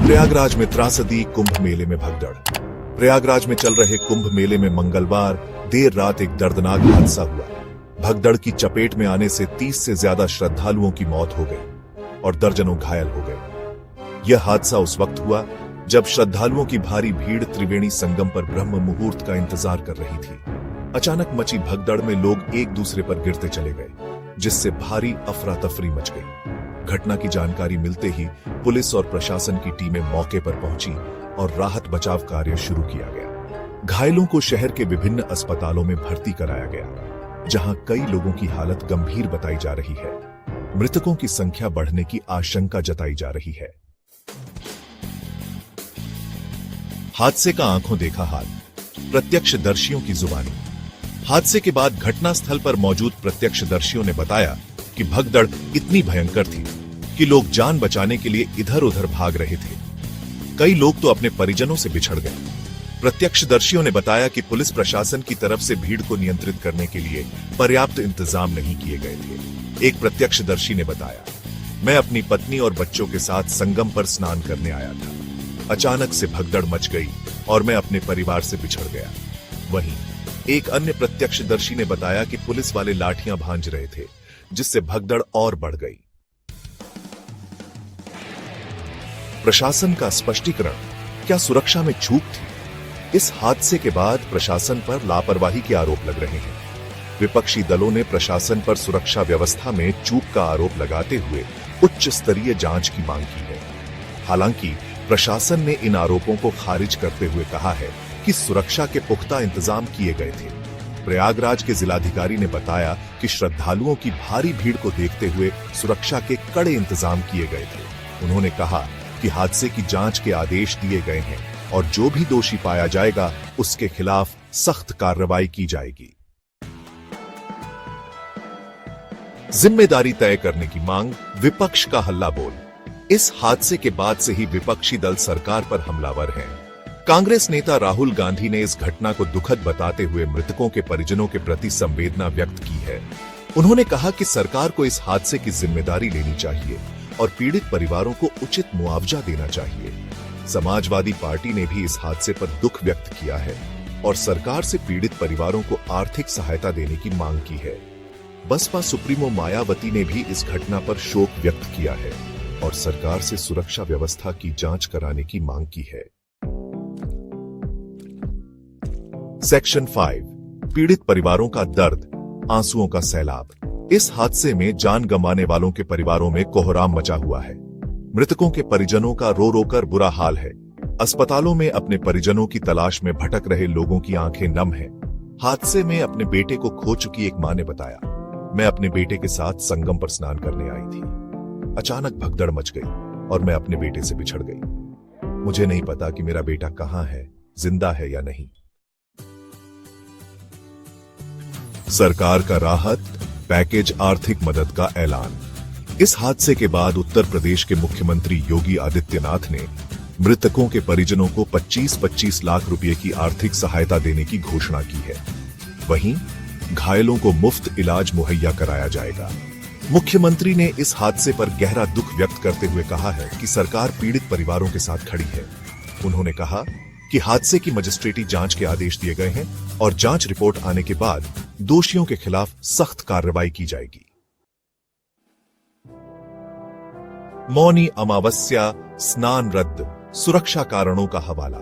प्रयागराज में त्रासदी, कुंभ मेले में भगदड़। प्रयागराज में चल रहे कुंभ मेले में मंगलवार देर रात एक दर्दनाक हादसा हुआ। भगदड़ की चपेट में आने से 30 से ज्यादा श्रद्धालुओं की मौत हो गई और दर्जनों घायल हो गए। यह हादसा उस वक्त हुआ जब श्रद्धालुओं की भारी भीड़ त्रिवेणी संगम पर ब्रह्म मुहूर्त का इंतजार कर रही थी। अचानक मची भगदड़ में लोग एक दूसरे पर गिरते चले गए, जिससे भारी अफरा तफरी मच गई। घटना की जानकारी मिलते ही पुलिस और प्रशासन की टीमें मौके पर पहुंची और राहत बचाव कार्य शुरू किया गया। घायलों को शहर के विभिन्न अस्पतालों में भर्ती कराया गया, जहां कई लोगों की हालत गंभीर बताई जा रही है। मृतकों की संख्या बढ़ने की आशंका जताई जा रही है। हादसे का आंखों देखा हाल, प्रत्यक्षदर्शियों की जुबानी। हादसे के बाद घटनास्थल पर मौजूद प्रत्यक्षदर्शियों ने बताया कि भगदड़ इतनी भयंकर थी कि लोग जान बचाने के लिए इधर उधर भाग रहे थे। कई लोग तो अपने परिजनों से बिछड़ गए। प्रत्यक्षदर्शियों ने बताया कि पुलिस प्रशासन की तरफ से भीड़ को नियंत्रित करने के लिए पर्याप्त इंतजाम नहीं किए गए थे। एक प्रत्यक्षदर्शी ने बताया, मैं अपनी पत्नी और बच्चों के साथ संगम पर स्नान करने आया था। अचानक से भगदड़ मच गई और मैं अपने परिवार से बिछड़ गया। वहीं एक अन्य प्रत्यक्षदर्शी ने बताया कि पुलिस वाले लाठियां भांज रहे थे, जिससे भगदड़ और बढ़ गई। प्रशासन का स्पष्टीकरण, क्या सुरक्षा में चूक थी? इस हादसे के बाद प्रशासन पर लापरवाही के आरोप लग रहे हैं। विपक्षी दलों ने प्रशासन पर सुरक्षा व्यवस्था में चूक का आरोप लगाते हुए उच्च स्तरीय जांच की मांग की है। हालांकि प्रशासन ने इन आरोपों को खारिज करते हुए कहा है कि सुरक्षा के पुख्ता इंतजाम किए गए थे। प्रयागराज के जिलाधिकारी ने बताया कि श्रद्धालुओं की भारी भीड़ को देखते हुए सुरक्षा के कड़े इंतजाम किए गए थे। उन्होंने कहा कि हादसे की जांच के आदेश दिए गए हैं और जो भी दोषी पाया जाएगा उसके खिलाफ सख्त कार्रवाई की जाएगी। जिम्मेदारी तय करने की मांग, विपक्ष का हल्ला बोल। इस हादसे के बाद से ही विपक्षी दल सरकार पर हमलावर हैं। कांग्रेस नेता राहुल गांधी ने इस घटना को दुखद बताते हुए मृतकों के परिजनों के प्रति संवेदना व्यक्त की है। उन्होंने कहा कि सरकार को इस हादसे की जिम्मेदारी लेनी चाहिए और पीड़ित परिवारों को उचित मुआवजा देना चाहिए। समाजवादी पार्टी ने भी इस हादसे पर दुख व्यक्त किया है और सरकार से पीड़ित परिवारों को आर्थिक सहायता देने की मांग की है। बसपा सुप्रीमो मायावती ने भी इस घटना पर शोक व्यक्त किया है और सरकार से सुरक्षा व्यवस्था की जांच कराने की मांग की है। सेक्शन 5, पीड़ित परिवारों का दर्द, आंसुओं का सैलाब। इस हादसे में जान गंवाने वालों के परिवारों में कोहराम मचा हुआ है। मृतकों के परिजनों का रो रो कर बुरा हाल है। अस्पतालों में अपने परिजनों की तलाश में भटक रहे लोगों की आंखें नम हैं। हादसे में अपने बेटे को खो चुकी एक मां ने बताया, मैं अपने बेटे के साथ संगम पर स्नान करने आई थी। अचानक भगदड़ मच गई और मैं अपने बेटे से बिछड़ गई। मुझे नहीं पता कि मेरा बेटा कहां है, जिंदा है या नहीं। सरकार का राहत पैकेज आर्थिक मदद का ऐलान। इस हादसे के बाद उत्तर प्रदेश के मुख्यमंत्री योगी आदित्यनाथ ने मृतकों के परिजनों को 25-25 लाख रुपए की आर्थिक सहायता देने की घोषणा की है। वहीं घायलों को मुफ्त इलाज मुहैया कराया जाएगा। मुख्यमंत्री ने इस हादसे पर गहरा दुख व्यक्त करते हुए कहा है कि सरकार पीड़ित परिवारों के साथ खड़ी है। उन्होंने कहा कि हादसे की मजिस्ट्रेटी जांच के आदेश दिए गए हैं और जांच रिपोर्ट आने के बाद दोषियों के खिलाफ सख्त कार्रवाई की जाएगी। मौनी अमावस्या स्नान रद्द, सुरक्षा कारणों का हवाला।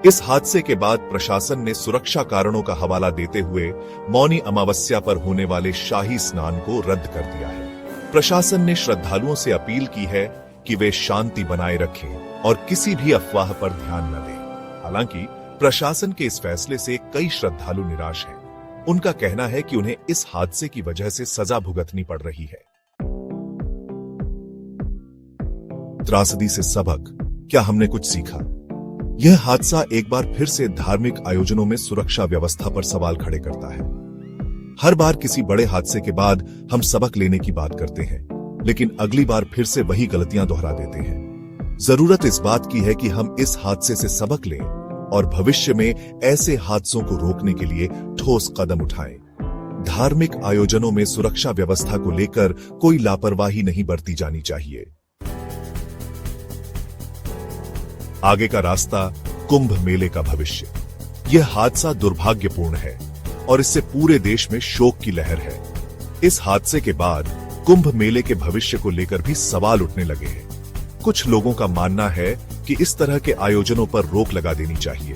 इस हादसे के बाद प्रशासन ने सुरक्षा कारणों का हवाला देते हुए मौनी अमावस्या पर होने वाले शाही स्नान को रद्द कर दिया है। प्रशासन ने श्रद्धालुओं से अपील की है कि वे शांति बनाए रखें और किसी भी अफवाह पर ध्यान न दें। हालांकि प्रशासन के इस फैसले से कई श्रद्धालु निराश हैं। उनका कहना है कि उन्हें इस हादसे की वजह से सजा भुगतनी पड़ रही है। त्रासदी से सबक, क्या हमने कुछ सीखा? यह हादसा एक बार फिर से धार्मिक आयोजनों में सुरक्षा व्यवस्था पर सवाल खड़े करता है। हर बार किसी बड़े हादसे के बाद हम सबक लेने की बात करते हैं, लेकिन अगली बार फिर से वही गलतियां दोहरा देते हैं। जरूरत इस बात की है कि हम इस हादसे से सबक लें और भविष्य में ऐसे हादसों को रोकने के लिए ठोस कदम उठाएं। धार्मिक आयोजनों में सुरक्षा व्यवस्था को लेकर कोई लापरवाही नहीं बरती जानी चाहिए। आगे का रास्ता, कुंभ मेले का भविष्य। यह हादसा दुर्भाग्यपूर्ण है और इससे पूरे देश में शोक की लहर है। इस हादसे के बाद कुंभ मेले के भविष्य को लेकर भी सवाल उठने लगे हैं। कुछ लोगों का मानना है कि इस तरह के आयोजनों पर रोक लगा देनी चाहिए।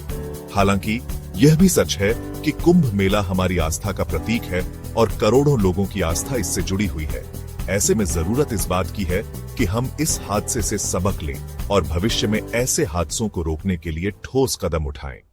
हालांकि यह भी सच है कि कुंभ मेला हमारी आस्था का प्रतीक है और करोड़ों लोगों की आस्था इससे जुड़ी हुई है। ऐसे में जरूरत इस बात की है कि हम इस हादसे से सबक लें और भविष्य में ऐसे हादसों को रोकने के लिए ठोस कदम उठाएं।